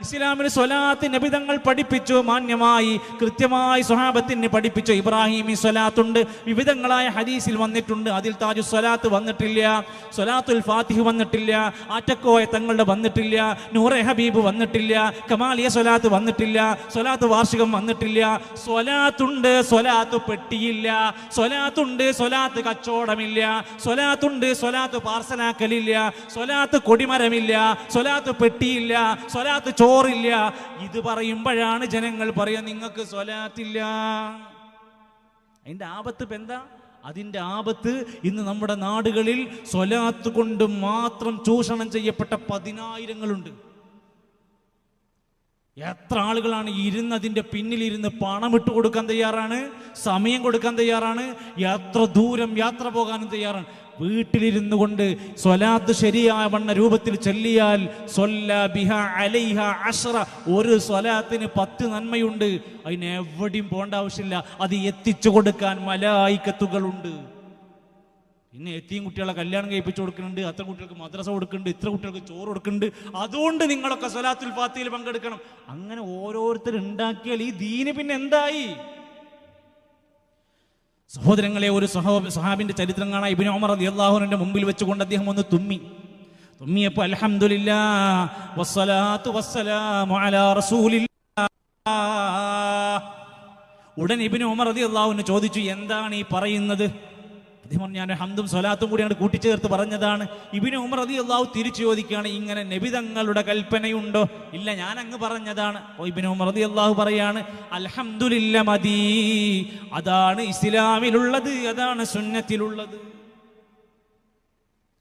ഇസ്ലാമിന് സ്വലാത്ത് നബി തങ്ങൾ പഠിപ്പിച്ചു, മാന്യമായി കൃത്യമായി സ്വഹാബത്തിന് പഠിപ്പിച്ചു. ഇബ്രാഹിമി സ്വലാത്തുണ്ട്, വിവിധങ്ങളായ ഹദീസിൽ വന്നിട്ടുണ്ട്. അതിൽ താജു സ്വലാത്ത് വന്നിട്ടില്ല, സ്വലാത്തുൽ ഫാത്തിഹ് വന്നിട്ടില്ല, ആറ്റക്കോയ തങ്ങളുടെ വന്നിട്ടില്ല, നൂറെ ഹബീബ് വന്നിട്ടില്ല, കമാലിയ സ്വലാത്ത് വന്നിട്ടില്ല, സ്വലാത്ത് വാർഷികം വന്നിട്ടില്ല. സ്വലാത്തുണ്ട്, സ്വലാത്ത് പെട്ടിയില്ല. സ്വലാത്തുണ്ട്, സ്വലാത്ത് കച്ചവടമില്ല. സ്വലാത്തുണ്ട്, സ്വലാത്ത് പാർസലാക്കലില്ല. സ്വലാത്ത് കൊടിമരമില്ല, സ്വലാത്ത് പെട്ടിയില്ല, സ്വലാത്ത് ചോറില്ല. ഇത് പറയുമ്പോഴാണ് ജനങ്ങൾ പറയാ നിങ്ങൾക്ക് സ്വലാത്തില്ല. അതിന്റെ ആപത്ത് ഇപ്പം എന്താ? അതിൻ്റെ ആപത്ത് ഇന്ന് നമ്മുടെ നാടുകളിൽ സ്വലാത്ത് കൊണ്ട് മാത്രം ചൂഷണം ചെയ്യപ്പെട്ട 10,000-ങ്ങളുണ്ട്. എത്ര ആളുകളാണ് ഇരുന്നതിൻ്റെ പിന്നിലിരുന്ന് പണം ഇട്ട് കൊടുക്കാൻ തയ്യാറാണ്, സമയം കൊടുക്കാൻ തയ്യാറാണ്, എത്ര ദൂരം യാത്ര പോകാനും തയ്യാറാണ്. വീട്ടിലിരുന്നു കൊണ്ട് സ്വലാത്ത് ശരിയാവണ്ണ രൂപത്തിൽ ചൊല്ലിയാൽ ഒരു സ്വലാത്തിന് 10 നന്മയുണ്ട്. അതിന് എവിടെയും പോകേണ്ട ആവശ്യമില്ല. അത് എത്തിച്ചു കൊടുക്കാൻ മലായിക്കത്തുകളുണ്ട്. പിന്നെ എത്തിയും കുട്ടികളെ കല്യാണം കഴിപ്പിച്ചു കൊടുക്കുന്നുണ്ട്, അത്ര കുട്ടികൾക്ക് മദ്രസ കൊടുക്കുന്നുണ്ട്, ഇത്ര കുട്ടികൾക്ക് ചോറ് കൊടുക്കുന്നുണ്ട്. അതുകൊണ്ട് നിങ്ങളൊക്കെ സ്വലാത്തുൽ ഫാത്തിഹയിൽ പങ്കെടുക്കണം. അങ്ങനെ ഓരോരുത്തർ ഉണ്ടാക്കിയാൽ ഈ ദീന് പിന്നെ എന്തായി? സഹോദരങ്ങളെ, ഒരു സഹാബിന്റെ ചരിത്രം കാണാൻ ഇബ്നു ഉമർ റളിയല്ലാഹു അൻഹുവിന്റെ മുമ്പിൽ വെച്ചുകൊണ്ട് അദ്ദേഹം ഒന്ന് തുമ്മിയപ്പോൾ അൽഹംദുലില്ലാഹ് വസ്സലാത്തു വസ്സലാമു അലാ റസൂലില്ലാഹ്. ഉടൻ ഇബ്നു ഉമർ റളിയല്ലാഹു അൻഹു ചോദിച്ചു, എന്താണ് ഈ പറയുന്നത്? അദ്ദേഹം പറഞ്ഞു, ഞാൻ ഹംദും സ്വലാത്തും കൂടി അങ്ങോട്ട് കൂട്ടിച്ചേർത്ത് പറഞ്ഞതാണ്. ഇബ്നു ഉമർ റളിയല്ലാഹു തിരിച്ചു ചോദിക്കുകയാണ്, ഇങ്ങനെ നബി തങ്ങളുടെ കൽപ്പനയുണ്ടോ? ഇല്ല, ഞാൻ അങ്ങ് പറഞ്ഞതാണ്. ഇബ്നു ഉമർ റളിയല്ലാഹു പറയാണ്, അൽഹംദുലില്ലാഹ് മദീ, അതാണ് ഇസ്ലാമിലുള്ളത്, അതാണ് സുന്നത്തിലുള്ളത്.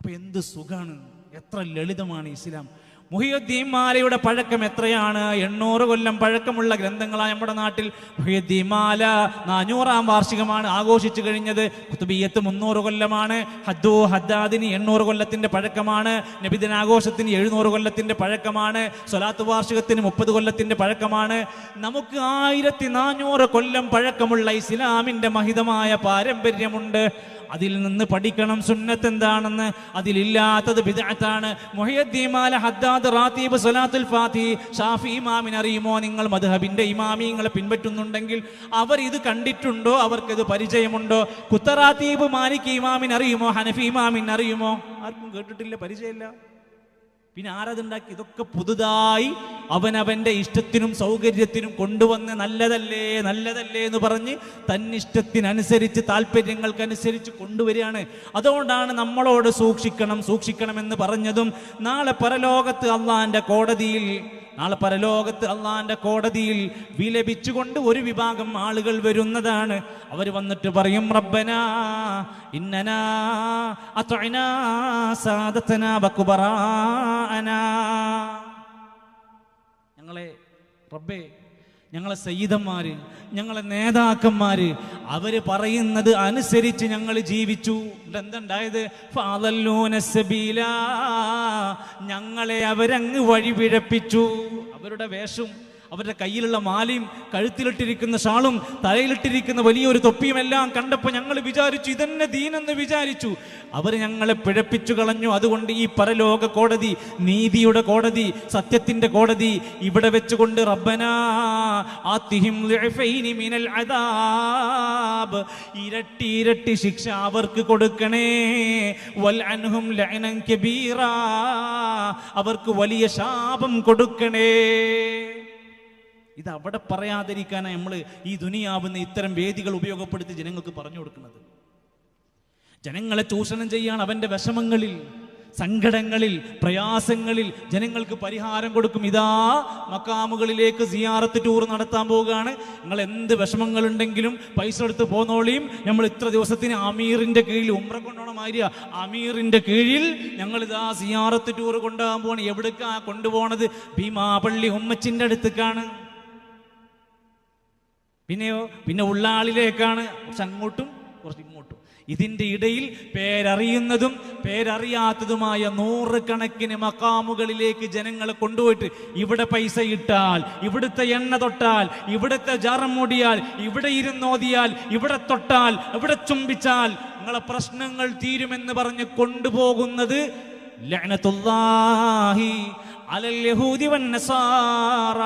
അപ്പൊ എന്ത് സുഖാണ്, എത്ര ലളിതമാണ് ഇസ്ലാം. മുഹിയുദ്ദീൻ മാലയുടെ പഴക്കം എത്രയാണ്? 800 കൊല്ലം പഴക്കമുള്ള ഗ്രന്ഥങ്ങളാണ് നമ്മുടെ നാട്ടിൽ. മുഹിയുദ്ദീൻ മാല 400-ാം വാർഷികമാണ് ആഘോഷിച്ചു കഴിഞ്ഞത്. കുതുബിയ്യത്ത് 300 കൊല്ലമാണ്. ഹദ്ദാദിന് 800 കൊല്ലത്തിന്റെ പഴക്കമാണ്. നബിദിനാഘോഷത്തിന് 700 കൊല്ലത്തിന്റെ പഴക്കമാണ്. സ്വലാത്ത് വാർഷികത്തിന് 30 കൊല്ലത്തിന്റെ പഴക്കമാണ്. നമുക്ക് 1400 കൊല്ലം പഴക്കമുള്ള ഇസ്ലാമിന്റെ മഹിതമായ പാരമ്പര്യമുണ്ട്. അതിൽ നിന്ന് പഠിക്കണം സുന്നത്ത് എന്താണെന്ന്. അതിലില്ലാത്തത് ബിദ്അത്താണ്. മുഹിയുദ്ദീൻ മാല, ഹദ്ദാദ്, റാത്തീബ്, സ്വലാത്തുൽ ഫാത്തിഹ്, ഷാഫി ഇമാമിന് അറിയുമോ? നിങ്ങൾ മദ്ഹബിന്റെ ഇമാമിയങ്ങളെ പിൻപറ്റുന്നുണ്ടെങ്കിൽ അവർ ഇത് കണ്ടിട്ടുണ്ടോ? അവർക്കിത് പരിചയമുണ്ടോ? കുത്തറാത്തീബ് മാലിക് ഇമാമിന് അറിയുമോ? ഹനഫി ഇമാമിന് അറിയുമോ? ആർക്കും കേട്ടിട്ടില്ല, പരിചയമില്ല. പിന്നെ ആരതുണ്ടാക്കി? ഇതൊക്കെ പുതുതായി അവനവന്റെ ഇഷ്ടത്തിനും സൗകര്യത്തിനും കൊണ്ടുവന്ന് നല്ലതല്ലേ നല്ലതല്ലേ എന്ന് പറഞ്ഞ് തന്നിഷ്ടത്തിനനുസരിച്ച് താല്പര്യങ്ങൾക്കനുസരിച്ച് കൊണ്ടുവരികയാണ്. അതുകൊണ്ടാണ് നമ്മളോട് സൂക്ഷിക്കണമെന്ന് പറഞ്ഞതും. നാളെ പരലോകത്ത് അള്ളാന്റെ കോടതിയിൽ വിലപിച്ചുകൊണ്ട് ഒരു വിഭാഗം ആളുകൾ വരുന്നതാണ്. അവർ വന്നിട്ട് പറയും, റബ്ബനാ ഇന്നനാ അത്അനാ സാദതനാ വകുബറാഅനാ. ഞങ്ങളെ റബ്ബേ, ഞങ്ങളെ സയ്യിദന്മാര്, ഞങ്ങളെ നേതാക്കന്മാര് അവര് പറയുന്നത് അനുസരിച്ച് ഞങ്ങൾ ജീവിച്ചു. എന്തുണ്ടായത്? ഫഅദല്ലൂന സബീല, ഞങ്ങളെ അവരങ്ങ് വഴിപിഴപ്പിച്ചു. അവരുടെ വേഷം, അവരുടെ കയ്യിലുള്ള മാലയും കഴുത്തിലിട്ടിരിക്കുന്ന ഷാളും തലയിലിട്ടിരിക്കുന്ന വലിയൊരു തൊപ്പിയുമെല്ലാം കണ്ടപ്പോൾ ഞങ്ങൾ വിചാരിച്ചു ഇതന്നെ ദീനെന്ന് വിചാരിച്ചു. അവർ ഞങ്ങളെ പിഴപ്പിച്ചു കളഞ്ഞു. അതുകൊണ്ട് ഈ പരലോക കോടതി, നീതിയുടെ കോടതി, സത്യത്തിന്റെ കോടതി ഇവിടെ വെച്ചുകൊണ്ട് റബ്ബനാ ആതിഹിം ളിഅഫൈനി മിനൽ അദാബ്, ഇരട്ടി ശിക്ഷ അവർക്ക് കൊടുക്കണേ. വൽ അൻഹും ലഅനൻ കബീറാ, അവർക്ക് വലിയ ശാപം കൊടുക്കണേ. ഇത് അവിടെ പറയാതിരിക്കാനാണ് നമ്മൾ ഈ ദുനിയാവുന്ന ഇത്തരം വേദികൾ ഉപയോഗപ്പെടുത്തി ജനങ്ങൾക്ക് പറഞ്ഞു കൊടുക്കുന്നത്. ജനങ്ങളെ ചൂഷണം ചെയ്യാണ്. അവന്റെ വിഷമങ്ങളിൽ, സങ്കടങ്ങളിൽ, പ്രയാസങ്ങളിൽ ജനങ്ങൾക്ക് പരിഹാരം കൊടുക്കും. ഇതാ മക്കാമുകളിലേക്ക് സിയാറത്ത് ടൂർ നടത്താൻ പോവുകയാണ്, നിങ്ങൾ എന്ത് വിഷമങ്ങളുണ്ടെങ്കിലും പൈസ എടുത്ത് പോന്നോളിയും, നമ്മൾ ഇത്ര ദിവസത്തിന് അമീറിന്റെ കീഴിൽ ഉംറ കൊണ്ടുപോകണം മാരിയ അമീറിന്റെ കീഴിൽ ഞങ്ങൾ ഇതാ സിയാറത്ത് ടൂർ കൊണ്ടുപോകാൻ പോവാണ്. എവിടേക്കാ കൊണ്ടുപോകണത്? ഭീമാപള്ളി ഉമ്മച്ചിന്റെ അടുത്തേക്കാണ്. പിന്നെ ഉള്ളാളിലേക്കാണ്, കുറച്ച് അങ്ങോട്ടും കുറച്ച് ഇങ്ങോട്ടും. ഇതിൻ്റെ ഇടയിൽ പേരറിയുന്നതും പേരറിയാത്തതുമായ 100 കണക്കിന് മക്കാമുകളിലേക്ക് ജനങ്ങളെ കൊണ്ടുപോയിട്ട് ഇവിടെ പൈസ ഇട്ടാൽ, ഇവിടുത്തെ എണ്ണ തൊട്ടാൽ, ഇവിടുത്തെ ജാറം മൂടിയാൽ, ഇവിടെ ഇരുന്നോതിയാൽ, ഇവിടെ തൊട്ടാൽ, ഇവിടെ ചുംബിച്ചാൽ നിങ്ങളെ പ്രശ്നങ്ങൾ തീരുമെന്ന് പറഞ്ഞ് കൊണ്ടുപോകുന്നത് ലഅനത്തുല്ലാഹി അലൽ യഹൂദി വന്നസാറ.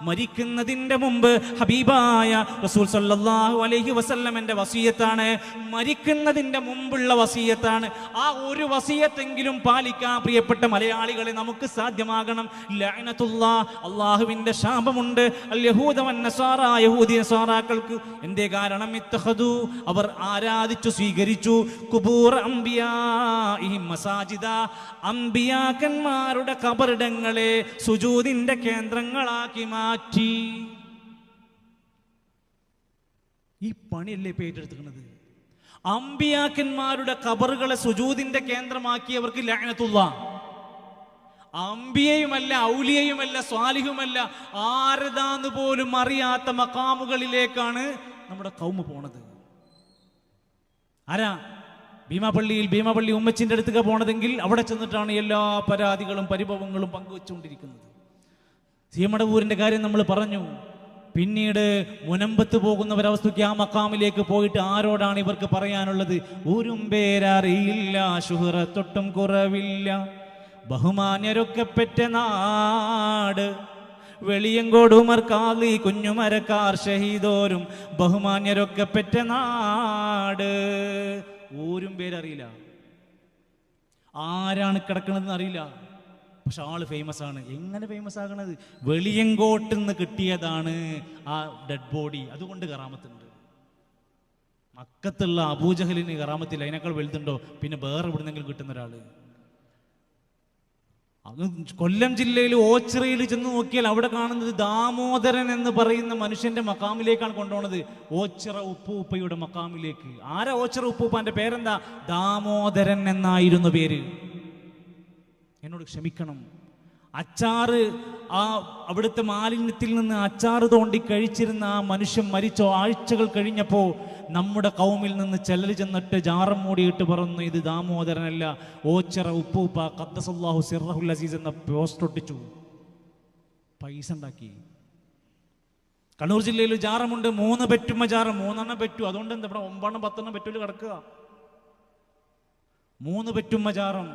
മരിക്കുന്നതിന്റെ മുമ്പ് ഹബീബായ റസൂൽ സല്ലല്ലാഹു അലൈഹി വസല്ലമന്റെ വസിയത്താണ്, മരിക്കുന്നതിന്റെ മുമ്പുള്ള വസിയത്താണ്. ആ ഒരു വസിയത്തെങ്കിലും പാലിക്കാൻ പ്രിയപ്പെട്ട മലയാളികളെ നമുക്ക് സാധ്യമാകണം. ലഅനത്തുല്ലാഹ്, അല്ലാഹുവിന്റെ ശാപമുണ്ട് അൽ യഹൂദ വന്നസാറ, യഹൂദി നസാറാക്കൾക്ക്. എന്തേ കാരണം? ഇത്തഖദു, അവർ ആരാധിച്ചു സ്വീകരിച്ചു, ഖുബൂർ അംബിയാഇഹിം മസാജിദ, അംബിയാക്കന്മാരുടെ ഖബറിടങ്ങളെ സുജൂദിന്റെ കേന്ദ്രങ്ങളാക്കി മാറ്റി. ഈ പണിയല്ലേ ഇപ്പൊ ഏറ്റെടുത്തിരിക്കുന്നത്? അംബിയാക്കന്മാരുടെ ഖബറുകളെ സുജൂദിന്റെ കേന്ദ്രമാക്കിയവർക്ക് ലഅനത്തുല്ലാഹ്. അംബിയയുമല്ല, ഔലിയയുമല്ല, സ്വാലിഹുമല്ല, ആരതാന്ന് പോലും അറിയാത്ത മഖാമുകളിലേക്കാണ് നമ്മുടെ ഖൗമ് പോണത്. ആരാ? ഭീമാപള്ളി ഉമ്മച്ചിന്റെ അടുത്തേക്ക് പോണതെങ്കിൽ അവിടെ ചെന്നിട്ടാണ് എല്ലാ പരാതികളും പരിഭവങ്ങളും പങ്കുവെച്ചുകൊണ്ടിരിക്കുന്നത്. സീമടവൂരിന്റെ കാര്യം നമ്മൾ പറഞ്ഞു. പിന്നീട് മുനമ്പത്ത് പോകുന്നവരവസ്ഥയ്ക്ക് ആ മക്കാമിലേക്ക് പോയിട്ട് ആരോടാണ് ഇവർക്ക് പറയാനുള്ളത്? ഊരും പേരറിയില്ല, ശുഹറത്തൊട്ടും കുറവില്ല, ബഹുമാന്യരൊക്കെ പെറ്റ നാട്, വെളിയങ്കോടുമർ കാളി കുഞ്ഞുമരക്കാർ ഷഹീദോരും ബഹുമാന്യരൊക്കെ പെറ്റ നാട്. ഊരും പേരറിയില്ല, ആരാണ് കിടക്കണതെന്ന് അറിയില്ല, പക്ഷെ ആള് ഫേമസ് ആണ്. എങ്ങനെ ഫേമസ് ആകണത്? വെളിയങ്കോട്ടിൽ നിന്ന് കിട്ടിയതാണ് ആ ഡെഡ് ബോഡി, അതുകൊണ്ട് കറാമത്തുണ്ട്. മക്കത്തുള്ള അബൂജഹലിന് കറാമത്തില്ല, അതിനേക്കാൾ വലുതുണ്ടോ? പിന്നെ വേറെ എവിടുന്നെങ്കിലും കിട്ടുന്ന ഒരാള്. അത് കൊല്ലം ജില്ലയിൽ ഓച്ചിറയിൽ ചെന്ന് നോക്കിയാൽ അവിടെ കാണുന്നത് ദാമോദരൻ എന്ന് പറയുന്ന മനുഷ്യന്റെ മക്കാമിലേക്കാണ് കൊണ്ടുപോകുന്നത്. ഓച്ചിറ ഉപ്പൂപ്പയുടെ മക്കാമിലേക്ക്. ആരാ ഓച്ചിറ ഉപ്പൂപ്പാന്റെ പേരെന്താ? ദാമോദരൻ എന്നായിരുന്നു പേര്. എന്നോട് ക്ഷമിക്കണം. അച്ചാറ്, ആ അവിടുത്തെ മാലിന്യത്തിൽ നിന്ന് അച്ചാറ് തോണ്ടി കഴിച്ചിരുന്ന ആ മനുഷ്യൻ മരിച്ചോ ആഴ്ചകൾ കഴിഞ്ഞപ്പോൾ നമ്മുടെ കൗമിൽ നിന്ന് ചിലർ ചെന്നിട്ട് ജാറം മൂടിയിട്ട് പറഞ്ഞു, ഇത് ദാമോദരനല്ല, ഓച്ചിറ ഉപ്പൂപ്പ ഖദ്ദസല്ലാഹു സിർറഹുൽ അസീസ് എന്ന പോസ്റ്റ് ഒട്ടിച്ചു. പൈസ ഉണ്ടാക്കി. കണ്ണൂർ ജില്ലയിൽ ജാറമുണ്ട്, 3 പെറ്റുമ്മ ജാറം, 3 പെറ്റു. അതുകൊണ്ട് എന്താ ഇവിടെ 9 10 പെറ്റൂല് കിടക്കുക. 3 പെറ്റുമ്മ ജാറം.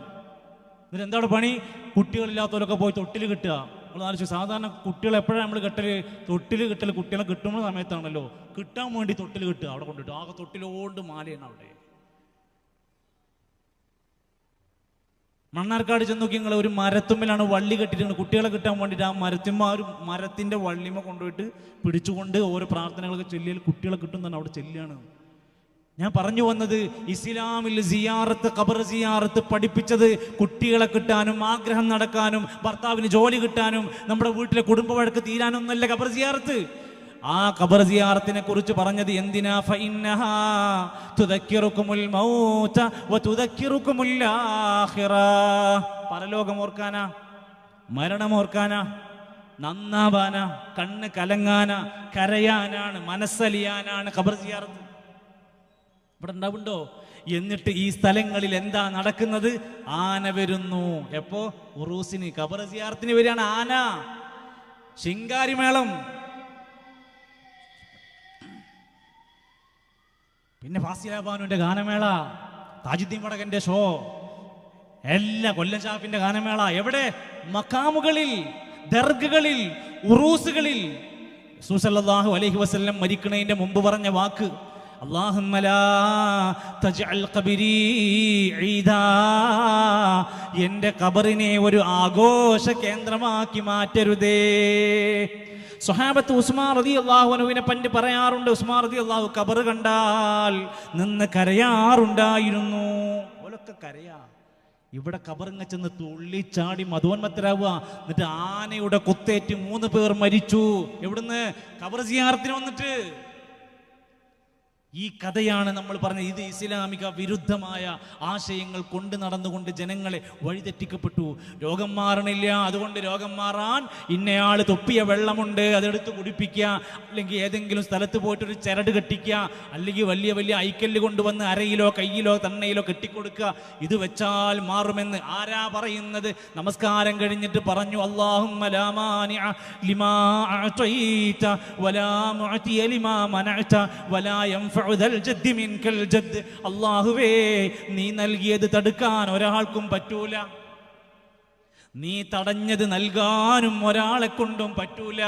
എന്നിട്ട് എന്താണ് പണി? കുട്ടികളില്ലാത്തവരൊക്കെ പോയി തൊട്ടിൽ കിട്ടുക. നമ്മൾ ആലോചിച്ചു, സാധാരണ കുട്ടികൾ എപ്പോഴാണ് നമ്മൾ കെട്ടല്? തൊട്ടിൽ കിട്ടൽ കുട്ടികളെ കിട്ടുന്ന സമയത്താണല്ലോ. കിട്ടാൻ വേണ്ടി തൊട്ടിൽ കിട്ടുക, അവിടെ കൊണ്ടിട്ട് ആകെ തൊട്ടിലോണ്ട് മാലയാണ് അവിടെ. മണ്ണാർക്കാട് ചെന്ന് നോക്കി നിങ്ങൾ, ഒരു മരത്തുമ്മലാണ് വള്ളി കെട്ടിയിരിക്കുന്നത് കുട്ടികളെ കിട്ടാൻ വേണ്ടിയിട്ട്. ആ മരത്തിന്റെ വള്ളിമ കൊണ്ടുപോയിട്ട് പിടിച്ചുകൊണ്ട് ഓരോ പ്രാർത്ഥനകളൊക്കെ ചൊല്ലിയാൽ കുട്ടികളെ കിട്ടുന്നതാണ് അവിടെ ചെല്ലുകയാണ്. ഞാൻ പറഞ്ഞു വന്നത്, ഇസ്ലാമിൽ സിയാറത്ത്, ഖബർ സിയാറത്ത് പഠിപ്പിച്ചത് കുട്ടികളെ കിട്ടാനും ആഗ്രഹം നടക്കാനും ഭർത്താവിന് ജോലി കിട്ടാനും നമ്മുടെ വീട്ടിലെ കുടുംബ വഴക്ക് തീരാനൊന്നല്ല ഖബർ സിയാറത്ത്. ആ ഖബർ സിയാറത്തിനെ കുറിച്ച് പറഞ്ഞത് എന്തിനാ? ഫഇന്നഹാ തുദക്കിറുകുമുൽ മൗത വതുദക്കിറുകുമുൽ ആഖിറ. പരലോകം ഓർക്കാനാ, മരണം ഓർക്കാനാ, നന്നാവാനാ, കണ്ണ് കലങ്ങാനാ, കരയാനാണ്, മനസ്സലിയാനാണ് ഖബർ സിയാറത്ത്. ഇവിടെ ഉണ്ടാവുണ്ടോ? എന്നിട്ട് ഈ സ്ഥലങ്ങളിൽ എന്താ നടക്കുന്നത്? ആന വരുന്നു. എപ്പോ? ഉറൂസിന്, ഖബർ സിയാറത്തിന് വരികയാണ് ആന. ശിങ്കാരിമേളം, പിന്നെ ഫാസിലാബാനുവിന്റെ ഗാനമേള, താജുദ്ദീൻ വടകന്റെ ഷോ, എല്ലാ കൊല്ലം ഷാഫിന്റെ ഗാനമേള. എവിടെ? മക്കാമുകളിൽ, ദർഗകളിൽ, ഉറൂസുകളിൽ. റസൂൽ സല്ലല്ലാഹു അലൈഹി വസല്ലം മരിക്കണതിന്റെ മുമ്പ് പറഞ്ഞ വാക്ക്, അല്ലാഹുമ്മ ലാ തജ്അൽ ഖബരി ഈദാ, എൻ്റെ ഖബറിനെ ഒരു ആഘോഷ കേന്ദ്രമാക്കി മാറ്റരുതേ. സ്വഹാബത്ത് ഉസ്മാൻ റളിയല്ലാഹു അൻഹുവിനെ പറ്റി പറയാറുണ്ട്, ഉസ്മാൻ റളിയല്ലാഹു ഖബർ കണ്ടാൽ നിന്ന് കരയാറുണ്ടായിരുന്നു. ഓലൊക്കെ കരയാ. ഇവിടെ ഖബറിങ്ങ ചെന്ന് തുള്ളിച്ചാടി മധോന്മത്തരാവുക. എന്നിട്ട് ആനയുടെ കുത്തേറ്റ് 3 പേർ മരിച്ചു. എവിടുന്ന്? ഖബർ സിയാറത്തിന് വന്നിട്ട്. ഈ കഥയാണ് നമ്മൾ പറഞ്ഞത്. ഇത് ഇസ്ലാമിക വിരുദ്ധമായ ആശയങ്ങൾ കൊണ്ട് നടന്നുകൊണ്ട് ജനങ്ങളെ വഴിതെറ്റിക്കപ്പെട്ടു. രോഗം മാറണില്ല, അതുകൊണ്ട് രോഗം മാറാൻ ഇന്നയാൾ തൊപ്പിയ വെള്ളമുണ്ട്, അതെടുത്ത് കുടിപ്പിക്കുക, അല്ലെങ്കിൽ ഏതെങ്കിലും സ്ഥലത്ത് പോയിട്ടൊരു ചരട് കെട്ടിക്കുക, അല്ലെങ്കിൽ വലിയ വലിയ ഐക്കല്ല് കൊണ്ടുവന്ന് അരയിലോ കയ്യിലോ തണ്ണയിലോ കെട്ടിക്കൊടുക്കുക, ഇത് വെച്ചാൽ മാറുമെന്ന് ആരാ പറയുന്നത്? നമസ്കാരം കഴിഞ്ഞിട്ട് പറഞ്ഞു, അല്ലാഹുമ്മ ലാ മാനിഅ ലിമാ അഅതൈത വലാ മുഅതിയ ലിമാ മനഅത വലാ അല്ലാഹുവേ, നീ നൽകിയത് തടുക്കാൻ ഒരാൾക്കും പറ്റൂല, നീ തടഞ്ഞത് നൽകാനും ഒരാളെ കൊണ്ടും പറ്റൂല.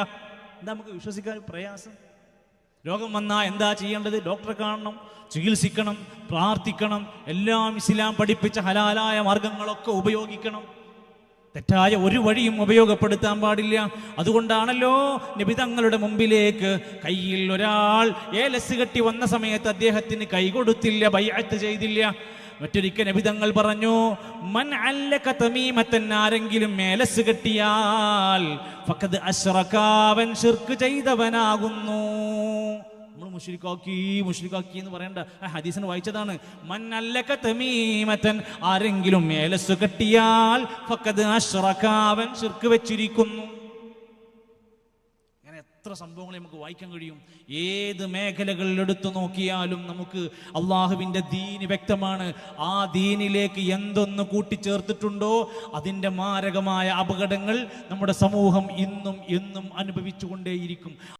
എന്താ നമുക്ക് വിശ്വസിക്കാൻ പ്രയാസം? രോഗം വന്നാൽ എന്താ ചെയ്യേണ്ടത്? ഡോക്ടറെ കാണണം, ചികിത്സിക്കണം, പ്രാർത്ഥിക്കണം, എല്ലാം ഇസ്ലാം പഠിപ്പിച്ച ഹലാലായ മാർഗങ്ങളൊക്കെ ഉപയോഗിക്കണം. തെറ്റായ ഒരു വഴിയും ഉപയോഗപ്പെടുത്താൻ പാടില്ല. അതുകൊണ്ടാണല്ലോ നബി തങ്ങളുടെ മുമ്പിലേക്ക് കയ്യിൽ ഒരാൾ ഏലസ് കെട്ടി വന്ന സമയത്ത് അദ്ദേഹത്തിന് കൈ കൊടുത്തില്ല, ബൈഅത്ത് ചെയ്തില്ല. മറ്റൊരിക്കൽ നബി തങ്ങൾ പറഞ്ഞു, മൻ അല്ലക തമീമത്തൻ, ആരെങ്കിലും ഏലസ് കെട്ടിയാൽ ഫഖദ് അശ്റക, അവൻ ശിർക്ക് ചെയ്തവനാകുന്നു. നമ്മൾ മുശ്രിക്കാക്കി എന്ന് പറയണ്ട, ഹദീസിന് വായിച്ചതാണ്. മൻ അല്ലക തമീമത്തൻ, ആരെങ്കിലും ഏലസ് കെട്ടിയാൽ ഫഖദ് അശ്റക, അവൻ ശിർക്ക് വെച്ചിരിക്കുന്നു. എത്ര സംഭവങ്ങൾ നമുക്ക് വായിക്കാൻ കഴിയും. ഏത് മേഖലകളിൽ എടുത്തു നോക്കിയാലും നമുക്ക് അള്ളാഹുവിൻ്റെ ദീന് വ്യക്തമാണ്. ആ ദീനിലേക്ക് എന്തൊന്ന് കൂട്ടിച്ചേർത്തിട്ടുണ്ടോ അതിൻ്റെ മാരകമായ അപകടങ്ങൾ നമ്മുടെ സമൂഹം ഇന്നും എന്നും അനുഭവിച്ചുകൊണ്ടേയിരിക്കും.